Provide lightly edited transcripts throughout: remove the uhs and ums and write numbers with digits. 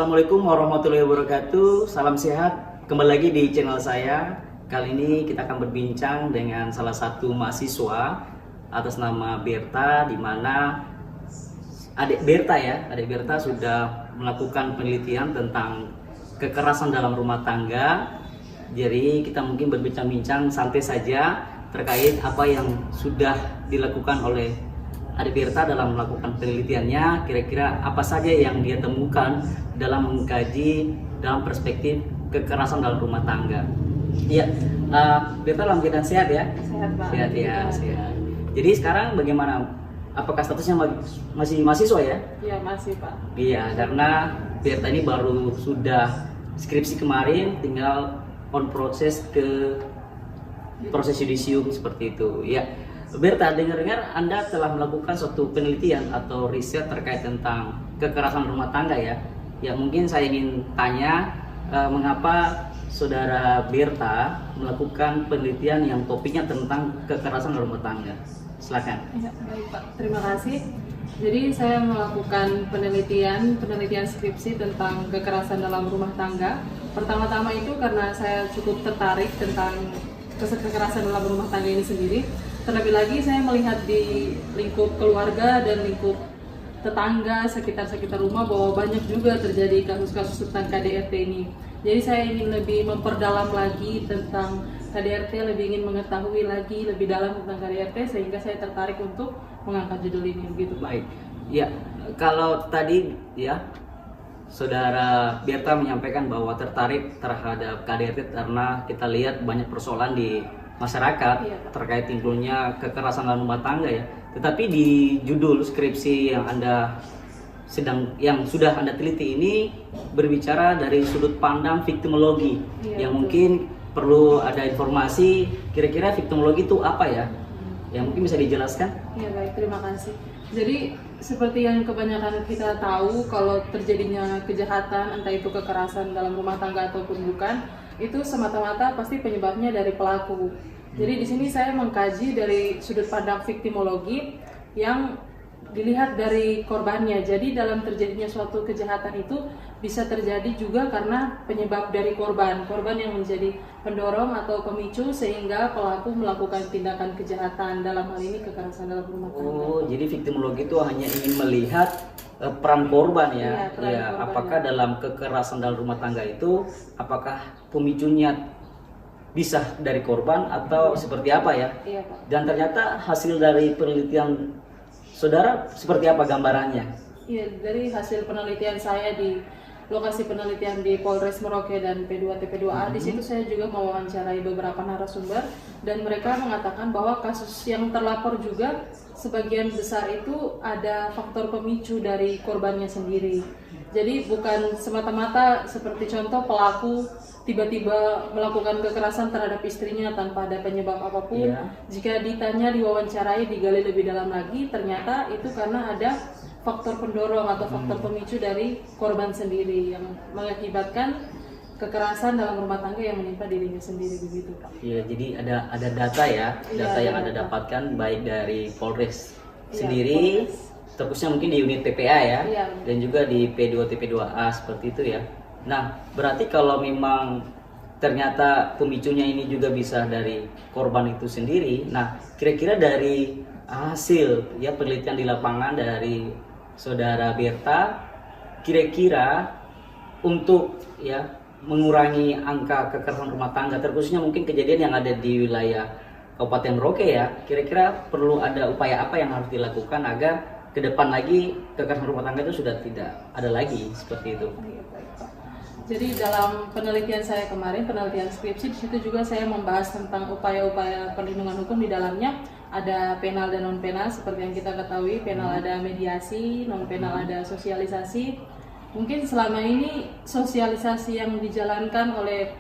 Assalamualaikum warahmatullahi wabarakatuh. Salam sehat. Kembali lagi di channel saya. Kali ini kita akan berbincang dengan salah satu mahasiswa atas nama Berta, di mana adik Berta sudah melakukan penelitian tentang kekerasan dalam rumah tangga. Jadi kita mungkin berbincang-bincang santai saja terkait apa yang sudah dilakukan oleh adik Berta dalam melakukan penelitiannya. Kira-kira apa saja yang dia temukan dalam mengkaji dalam perspektif kekerasan dalam rumah tangga. Iya, Berta dalam keadaan sehat ya? Sehat Pak. Sehat ya, sehat. Jadi sekarang bagaimana? Apakah statusnya masih mahasiswa ya? Iya masih Pak. Iya, karena Berta ini baru sudah skripsi kemarin, tinggal on proses ke proses yudisium seperti itu. Ya, Berta, dengar-dengar Anda telah melakukan suatu penelitian atau riset terkait tentang kekerasan rumah tangga ya. Ya, mungkin saya ingin tanya mengapa saudara Berta melakukan penelitian yang topiknya tentang kekerasan rumah tangga. Silakan. Ya, baik Pak. Terima kasih. Jadi saya melakukan penelitian skripsi tentang kekerasan dalam rumah tangga. Pertama-tama itu karena saya cukup tertarik tentang kekerasan dalam rumah tangga ini sendiri. Terlebih lagi saya melihat di lingkup keluarga dan lingkup tetangga sekitar rumah bahwa banyak juga terjadi kasus-kasus tentang KDRT ini. Jadi saya ingin lebih memperdalam lagi tentang KDRT, lebih ingin mengetahui lagi lebih dalam tentang KDRT, sehingga saya tertarik untuk mengangkat judul ini begitu Pak. Baik. Ya, kalau tadi ya saudara Berta menyampaikan bahwa tertarik terhadap KDRT karena kita lihat banyak persoalan di masyarakat terkait timbulnya kekerasan dalam rumah tangga ya. Tetapi di judul skripsi yang sudah Anda teliti ini berbicara dari sudut pandang viktimologi. Yang mungkin perlu ada informasi kira-kira viktimologi itu apa ya? Yang mungkin bisa dijelaskan? Ya baik, terima kasih. Jadi seperti yang kebanyakan kita tahu, kalau terjadinya kejahatan, entah itu kekerasan dalam rumah tangga ataupun bukan, itu semata-mata pasti penyebabnya dari pelaku. Jadi di sini saya mengkaji dari sudut pandang viktimologi yang dilihat dari korbannya. Jadi dalam terjadinya suatu kejahatan itu bisa terjadi juga karena penyebab dari korban yang menjadi pendorong atau pemicu sehingga pelaku melakukan tindakan kejahatan, dalam hal ini kekerasan dalam rumah tangga. Oh, jadi viktimologi itu hanya ingin melihat peran korban ya. Korban. Apakah dalam kekerasan dalam rumah tangga itu apakah pemicunya bisa dari korban atau seperti apa ya? Iya, Pak. Dan ternyata hasil dari penelitian saudara seperti apa gambarannya? Iya, dari hasil penelitian saya di lokasi penelitian di Polres Merauke dan P2TP2A, di situ saya juga mewawancarai beberapa narasumber dan mereka mengatakan bahwa kasus yang terlapor juga sebagian besar itu ada faktor pemicu dari korbannya sendiri. Jadi bukan semata-mata seperti contoh pelaku tiba-tiba melakukan kekerasan terhadap istrinya tanpa ada penyebab apapun. Jika ditanya, diwawancarai, digali lebih dalam lagi, ternyata itu karena ada faktor pendorong atau faktor pemicu dari korban sendiri yang mengakibatkan kekerasan dalam rumah tangga yang menimpa dirinya sendiri begitu Pak. Iya, jadi ada data ya, yang Anda dapatkan baik dari Polres sendiri, terkhususnya mungkin di unit PPA ya, dan juga di P2TP2A seperti itu ya. Nah, berarti kalau memang ternyata pemicunya ini juga bisa dari korban itu sendiri. Nah, kira-kira dari hasil ya penelitian di lapangan dari saudara Berta, kira-kira untuk ya mengurangi angka kekerasan rumah tangga, terkhususnya mungkin kejadian yang ada di wilayah Kabupaten Merauke ya, kira-kira perlu ada upaya apa yang harus dilakukan agar ke depan lagi kekerasan rumah tangga itu sudah tidak ada lagi seperti itu? Jadi dalam penelitian saya kemarin, penelitian skripsi, di situ juga saya membahas tentang upaya-upaya perlindungan hukum. Di dalamnya ada penal dan non penal. Seperti yang kita ketahui, penal ada mediasi, non penal ada sosialisasi. Mungkin selama ini sosialisasi yang dijalankan oleh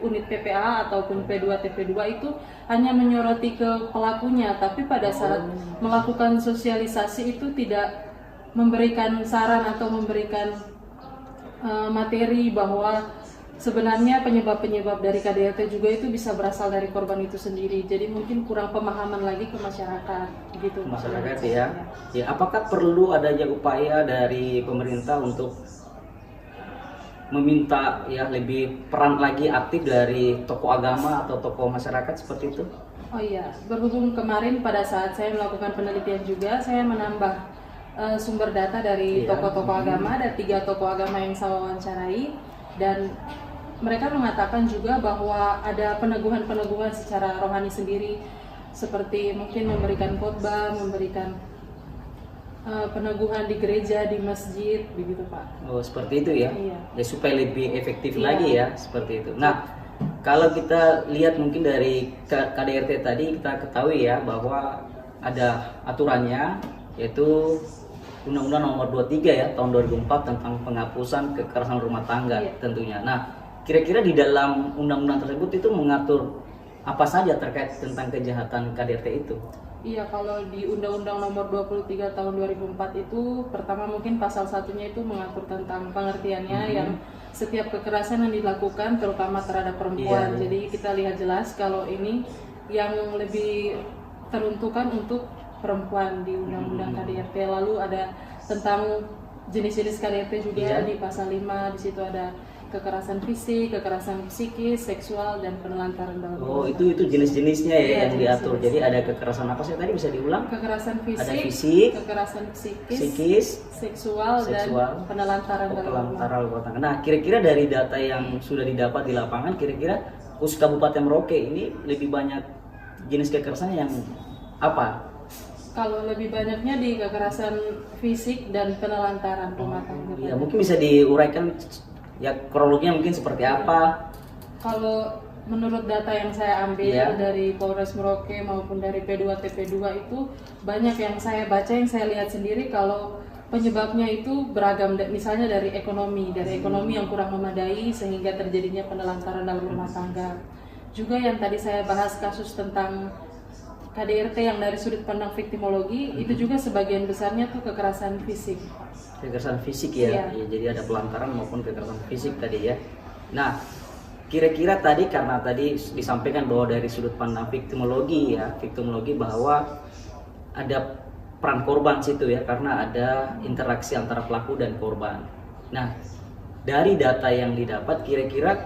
unit PPA ataupun P2TP2 itu hanya menyoroti ke pelakunya, tapi pada saat melakukan sosialisasi itu tidak memberikan saran atau memberikan materi bahwa sebenarnya penyebab-penyebab dari KDRT juga itu bisa berasal dari korban itu sendiri. Jadi mungkin kurang pemahaman lagi ke masyarakat gitu. Masyarakat ya. Ya, apakah perlu adanya upaya dari pemerintah untuk meminta ya lebih peran lagi aktif dari tokoh agama atau tokoh masyarakat seperti itu? Oh iya, berhubung kemarin pada saat saya melakukan penelitian juga, saya menambah sumber data dari tokoh-tokoh agama, ada 3 tokoh agama yang saya wawancarai, dan mereka mengatakan juga bahwa ada peneguhan-peneguhan secara rohani sendiri, seperti mungkin memberikan khotbah, memberikan peneguhan di gereja, di masjid, begitu Pak. Oh seperti itu ya? Iya. Ya supaya lebih efektif Iya. lagi ya, seperti itu. Nah, kalau kita lihat mungkin dari KDRT tadi, kita ketahui ya bahwa ada aturannya, yaitu Undang-Undang Nomor 23 ya tahun 2004 tentang penghapusan kekerasan rumah tangga. Iya. Tentunya. Nah, kira-kira di dalam undang-undang tersebut itu mengatur apa saja terkait tentang kejahatan KDRT itu? Iya, kalau di Undang-Undang Nomor 23 tahun 2004 itu pertama mungkin pasal 1-nya itu mengatur tentang pengertiannya, yang setiap kekerasan yang dilakukan terutama terhadap perempuan. Iya. Jadi kita lihat jelas kalau ini yang lebih teruntukkan untuk perempuan di Undang-Undang KDRT. Lalu ada tentang jenis-jenis KDRT juga. Iya. Di pasal 5 di situ ada kekerasan fisik, kekerasan psikis, seksual, dan penelantaran dalam Oh, rumah itu jenis-jenisnya ya Iya, yang diatur. jenis-jenis. Jadi ada kekerasan apa sih tadi, bisa diulang? kekerasan fisik, Ada fisik, kekerasan psikis, psikis, seksual, dan penelantaran dalam rumah. penelantaran rumah tangga. Nah, kira-kira dari data yang sudah didapat di lapangan, kira-kira khusus Kabupaten Merauke ini lebih banyak jenis kekerasan yang apa? Kalau lebih banyaknya di kekerasan fisik dan penelantaran rumah tangga. Ya, mungkin bisa diuraikan ya kronologinya mungkin seperti apa? Kalau menurut data yang saya ambil Iya. dari Polres Merauke maupun dari P2TP2 itu banyak yang saya baca, yang saya lihat sendiri kalau penyebabnya itu beragam, misalnya dari ekonomi yang kurang memadai sehingga terjadinya penelantaran dalam rumah tangga. Juga yang tadi saya bahas kasus tentang KDRT yang dari sudut pandang viktimologi, itu juga sebagian besarnya tuh kekerasan fisik. Kekerasan fisik ya. Iya. Ya, jadi ada pelantaran maupun kekerasan fisik tadi ya. Nah, kira-kira tadi karena tadi disampaikan bahwa dari sudut pandang viktimologi ya, viktimologi bahwa ada peran korban situ ya, karena ada interaksi antara pelaku dan korban. Nah, dari data yang didapat kira-kira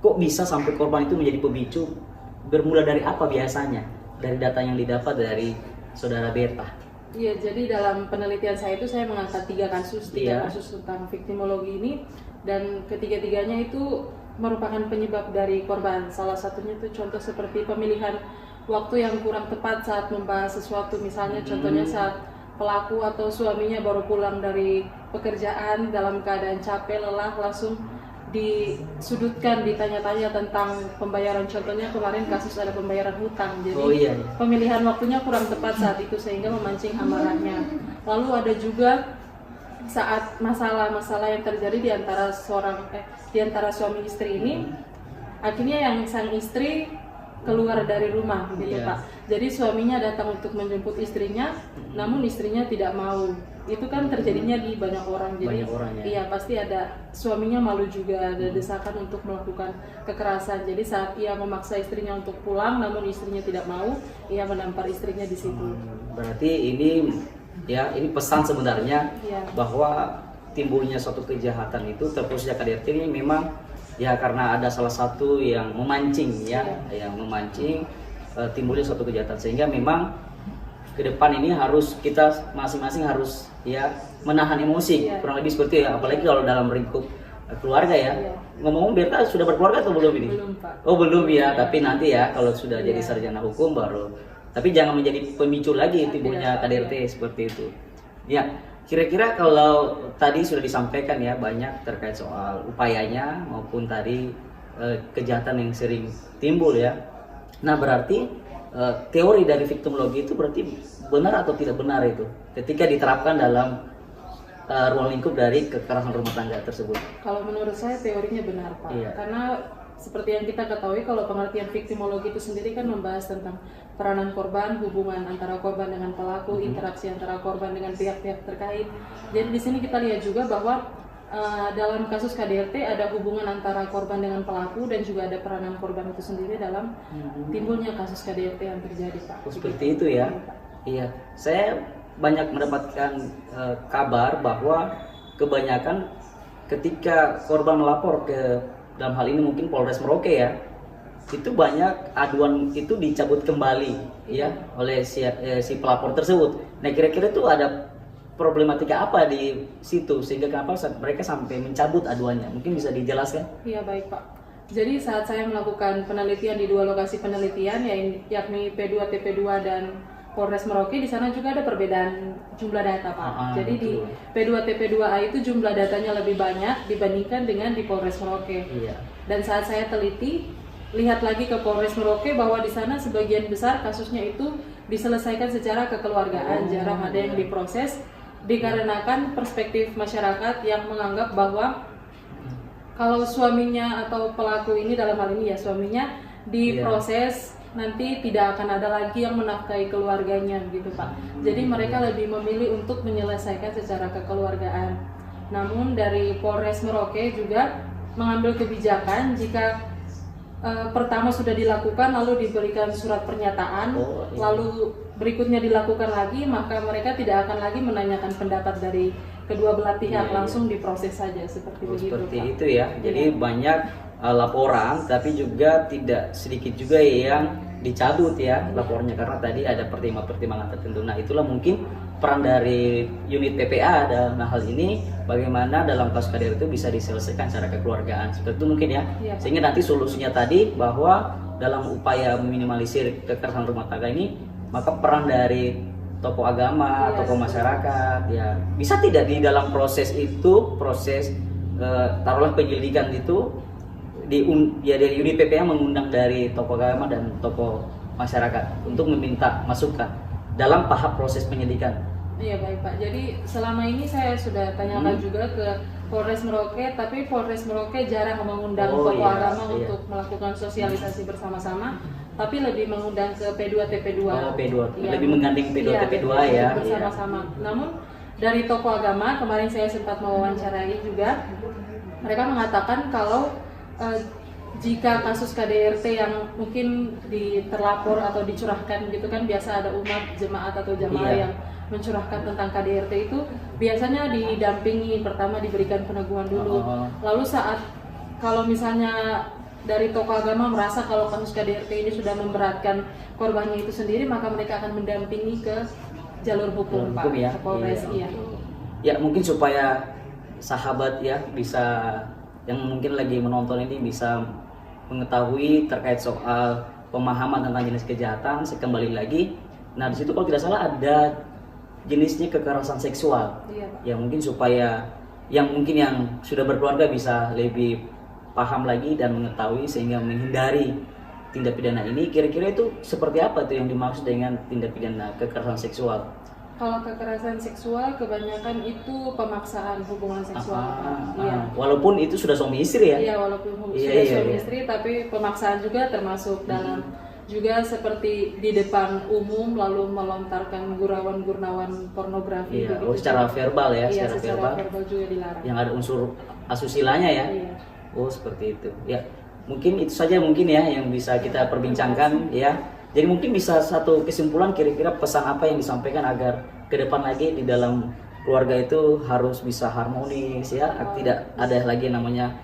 kok bisa sampai korban itu menjadi pemicu? Bermula dari apa biasanya? Dari data yang didapat dari Saudara Berta. Iya, jadi dalam penelitian saya itu saya mengangkat 3 kasus tentang viktimologi ini, dan ketiga-tiganya itu merupakan penyebab dari korban. Salah satunya itu contoh seperti pemilihan waktu yang kurang tepat saat membahas sesuatu, misalnya contohnya saat pelaku atau suaminya baru pulang dari pekerjaan dalam keadaan capek, lelah, langsung disudutkan, ditanya-tanya tentang pembayaran. Contohnya kemarin kasus ada pembayaran hutang, jadi pemilihan waktunya kurang tepat saat itu sehingga memancing amarahnya. Lalu ada juga saat masalah-masalah yang terjadi di antara suami istri ini, akhirnya yang sang istri keluar dari rumah gitu Pak. Jadi suaminya datang untuk menjemput istrinya, namun istrinya tidak mau. Itu kan terjadinya di banyak orang. Jadi iya, pasti ada suaminya malu juga, ada desakan untuk melakukan kekerasan. Jadi saat ia memaksa istrinya untuk pulang, namun istrinya tidak mau, ia menampar istrinya di situ. Berarti ini pesan sebenarnya bahwa timbulnya suatu kejahatan itu terkhususnya KDRT ini memang ya karena ada salah satu yang memancing yang memancing timbulnya suatu kejahatan, sehingga memang ke depan ini harus kita masing-masing harus menahan emosi, kurang lebih seperti itu ya, apalagi kalau dalam lingkup keluarga ya. Ngomong-ngomong, Berta sudah berkeluarga atau belum ini? Belum Pak. Oh belum ya, tapi nanti ya kalau sudah jadi sarjana hukum baru. Tapi jangan menjadi pemicu lagi timbulnya KDRT seperti itu. Ya, kira-kira kalau tadi sudah disampaikan ya banyak terkait soal upayanya maupun tadi kejahatan yang sering timbul ya. Nah berarti teori dari viktimologi itu berarti benar atau tidak benar itu ketika diterapkan dalam ruang lingkup dari kekerasan rumah tangga tersebut? Kalau menurut saya teorinya benar Pak, karena seperti yang kita ketahui kalau pengertian viktimologi itu sendiri kan membahas tentang peranan korban, hubungan antara korban dengan pelaku, interaksi antara korban dengan pihak-pihak terkait. Jadi di sini kita lihat juga bahwa dalam kasus KDRT ada hubungan antara korban dengan pelaku dan juga ada peranan korban itu sendiri dalam timbulnya kasus KDRT yang terjadi Pak. Seperti itu ya. Iya, saya banyak mendapatkan kabar bahwa kebanyakan ketika korban melapor ke, dalam hal ini mungkin Polres Merauke ya, itu banyak aduan itu dicabut kembali ya oleh si pelapor tersebut. Nah kira-kira itu ada problematika apa di situ sehingga kenapa mereka sampai mencabut aduannya? Mungkin bisa dijelaskan? Iya baik Pak. Jadi saat saya melakukan penelitian di 2 lokasi penelitian yakni P2 TP2 dan Polres Merauke, di sana juga ada perbedaan jumlah data Pak. Jadi betul. Di P2 TP2A itu jumlah datanya lebih banyak dibandingkan dengan di Polres Merauke. Iya. Dan saat saya teliti, lihat lagi ke Polres Merauke bahwa di sana sebagian besar kasusnya itu diselesaikan secara kekeluargaan, jarang ada yang diproses dikarenakan perspektif masyarakat yang menganggap bahwa kalau suaminya atau pelaku ini, dalam hal ini ya suaminya, diproses nanti tidak akan ada lagi yang menafkahi keluarganya gitu Pak. Jadi mereka lebih memilih untuk menyelesaikan secara kekeluargaan. Namun dari Polres Merauke juga mengambil kebijakan jika pertama sudah dilakukan lalu diberikan surat pernyataan, lalu berikutnya dilakukan lagi, maka mereka tidak akan lagi menanyakan pendapat dari kedua belah pihak, langsung diproses saja seperti begitu. Seperti itu ya. Jadi banyak laporan, tapi juga tidak sedikit juga yang dicabut ya lapornya karena tadi ada pertimbangan tertentu. Nah itulah mungkin peran dari unit PPA dalam hal ini, bagaimana dalam kasus KDRT itu bisa diselesaikan secara kekeluargaan seperti itu mungkin ya. Sehingga nanti solusinya tadi bahwa dalam upaya meminimalisir kekerasan rumah tangga ini, maka peran dari tokoh agama, tokoh masyarakat ya bisa tidak di dalam proses itu, proses taruhlah penyelidikan itu dari unit PPA mengundang dari tokoh agama dan tokoh masyarakat untuk meminta masukan dalam tahap proses penyelidikan. Iya baik Pak. Jadi selama ini saya sudah tanyakan juga ke Polres Merauke, tapi Polres Merauke jarang mengundang tokoh agama untuk melakukan sosialisasi bersama-sama, tapi lebih mengundang ke P2 TP2. P2. Lebih menggandeng P2 TP2 ya. Bersama-sama. Namun dari tokoh agama kemarin saya sempat mewawancarai juga, mereka mengatakan kalau jika kasus KDRT yang mungkin terlapor atau dicurahkan gitu kan, biasa ada umat jemaat atau jamaah yang mencurahkan tentang KDRT itu biasanya didampingi, pertama diberikan peneguhan dulu, lalu saat kalau misalnya dari tokoh agama merasa kalau kasus KDRT ini sudah memberatkan korbannya itu sendiri, maka mereka akan mendampingi ke jalur hukum Pak, ya? Ke Polres. Ya mungkin supaya sahabat ya bisa yang mungkin lagi menonton ini bisa mengetahui terkait soal pemahaman tentang jenis kejahatan. Saya kembali lagi, nah di situ kalau tidak salah ada jenisnya kekerasan seksual. Ya mungkin supaya yang sudah berkeluarga bisa lebih paham lagi dan mengetahui sehingga menghindari tindak pidana ini. Kira-kira itu seperti apa tuh yang dimaksud dengan tindak pidana kekerasan seksual? Kalau kekerasan seksual kebanyakan itu pemaksaan hubungan seksual. Walaupun itu sudah suami istri ya? Iya, walaupun sudah suami istri, tapi pemaksaan juga termasuk dalam, juga seperti di depan umum lalu melontarkan gurauan-gurnawan pornografi. Secara verbal ya? Iya, secara verbal juga dilarang. Yang ada unsur asusilanya ya? Seperti itu. Ya, mungkin itu saja mungkin ya yang bisa kita perbincangkan ya. Jadi mungkin bisa satu kesimpulan, kira-kira pesan apa yang disampaikan agar ke depan lagi di dalam keluarga itu harus bisa harmonis ya, tidak ada lagi namanya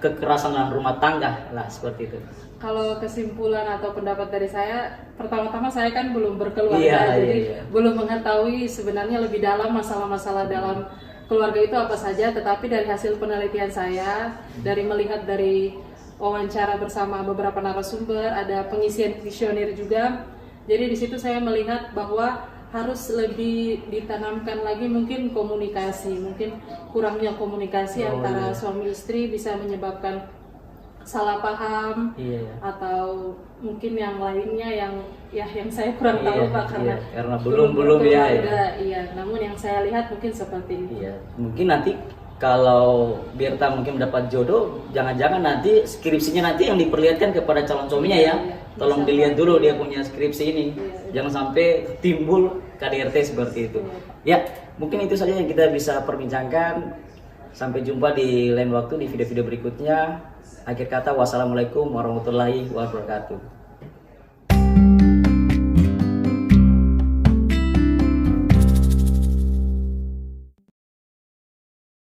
kekerasan dalam rumah tangga lah, seperti itu. Kalau kesimpulan atau pendapat dari saya, pertama-tama saya kan belum berkeluarga, jadi belum mengetahui sebenarnya lebih dalam masalah-masalah dalam keluarga itu apa saja, tetapi dari hasil penelitian saya, dari melihat dari wawancara bersama beberapa narasumber, ada pengisian kuesioner juga. Jadi di situ saya melihat bahwa harus lebih ditanamkan lagi mungkin komunikasi, mungkin kurangnya komunikasi antara suami istri bisa menyebabkan salah paham atau mungkin yang lainnya yang saya kurang tahu Pak, karena belum ya. Namun yang saya lihat mungkin seperti itu. Mungkin nanti kalau Birta mungkin mendapat jodoh, jangan-jangan nanti skripsinya nanti yang diperlihatkan kepada calon suaminya ya. Tolong dilihat dulu dia punya skripsi ini. Jangan sampai timbul KDRT seperti itu. Ya, mungkin itu saja yang kita bisa perbincangkan. Sampai jumpa di lain waktu di video-video berikutnya. Akhir kata, wassalamualaikum warahmatullahi wabarakatuh.